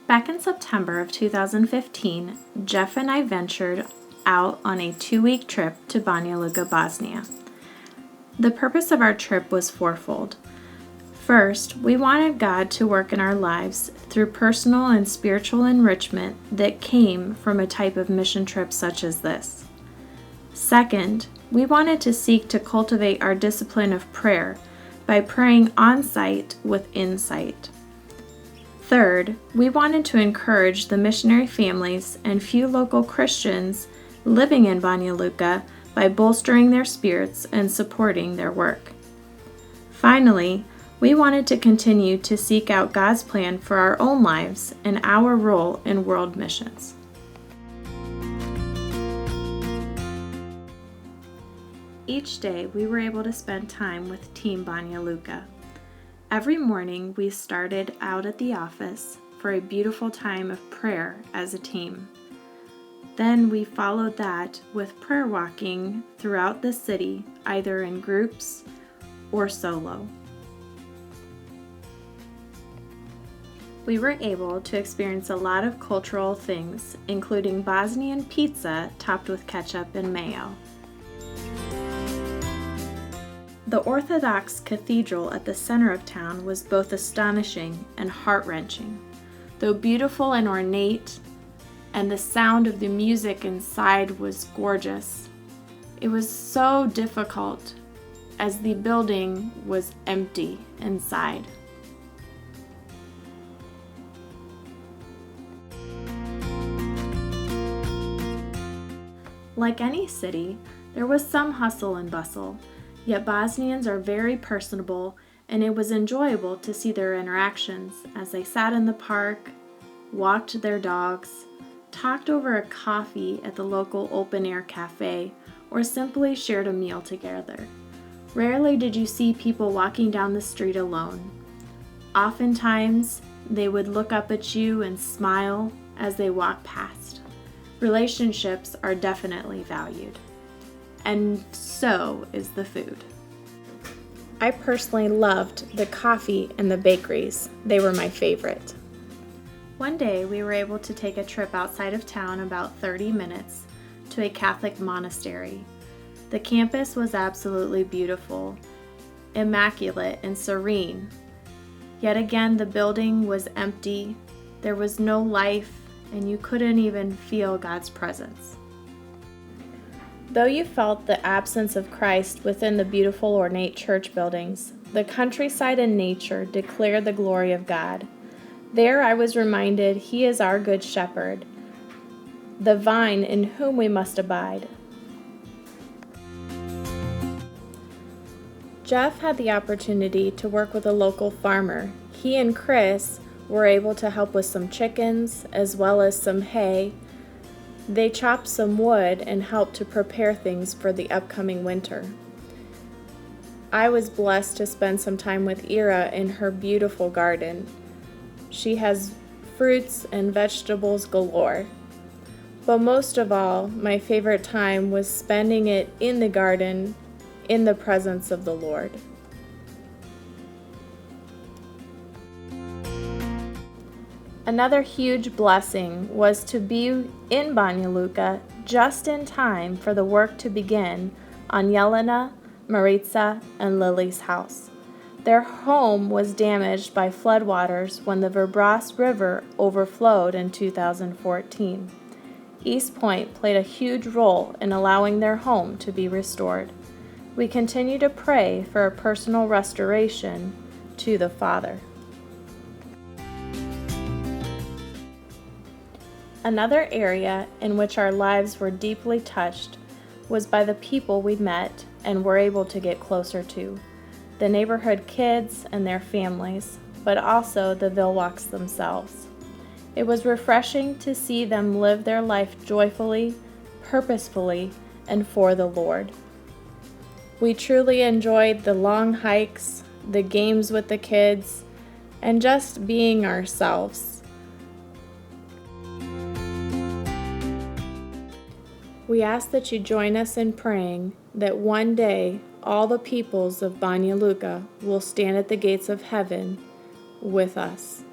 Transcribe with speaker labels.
Speaker 1: Back in September of 2015, Jeff and I ventured out on a 2-week trip to Banja Luka, Bosnia. The purpose of our trip was fourfold. First, we wanted God to work in our lives through personal and spiritual enrichment that came from a type of mission trip such as this. Second, we wanted to seek to cultivate our discipline of prayer by praying on site with insight. Third, we wanted to encourage the missionary families and few local Christians living in Banja Luka by bolstering their spirits and supporting their work. Finally, we wanted to continue to seek out God's plan for our own lives and our role in world missions. Each day, we were able to spend time with Team Banja Luka. Every morning, we started out at the office for a beautiful time of prayer as a team. Then we followed that with prayer walking throughout the city, either in groups or solo. We were able to experience a lot of cultural things, including Bosnian pizza topped with ketchup and mayo. The Orthodox cathedral at the center of town was both astonishing and heart-wrenching. Though beautiful and ornate, and the sound of the music inside was gorgeous, it was so difficult as the building was empty inside. Like any city, there was some hustle and bustle. Yet Bosnians are very personable, and it was enjoyable to see their interactions as they sat in the park, walked their dogs, talked over a coffee at the local open-air cafe, or simply shared a meal together. Rarely did you see people walking down the street alone. Oftentimes, they would look up at you and smile as they walked past. Relationships are definitely valued. And so is the food. I personally loved the coffee and the bakeries. They were my favorite. One day we were able to take a trip outside of town about 30 minutes to a Catholic monastery. The campus was absolutely beautiful, immaculate and serene. Yet again, the building was empty. There was no life, and you couldn't even feel God's presence. Though you felt the absence of Christ within the beautiful ornate church buildings, the countryside and nature declared the glory of God. There I was reminded He is our good shepherd, the vine in whom we must abide. Jeff had the opportunity to work with a local farmer. He and Chris were able to help with some chickens as well as some hay. They chopped some wood and helped to prepare things for the upcoming winter. I was blessed to spend some time with Ira in her beautiful garden. She has fruits and vegetables galore. But most of all, my favorite time was spending it in the garden in the presence of the Lord. Another huge blessing was to be in Banja Luka just in time for the work to begin on Jelena, Maritza, and Lily's house. Their home was damaged by floodwaters when the Verbras River overflowed in 2014. East Point played a huge role in allowing their home to be restored. We continue to pray for a personal restoration to the Father. Another area in which our lives were deeply touched was by the people we met and were able to get closer to, the neighborhood kids and their families, but also the Vilwalks themselves. It was refreshing to see them live their life joyfully, purposefully, and for the Lord. We truly enjoyed the long hikes, the games with the kids, and just being ourselves. We ask that you join us in praying that one day all the peoples of Banja Luka will stand at the gates of heaven with us.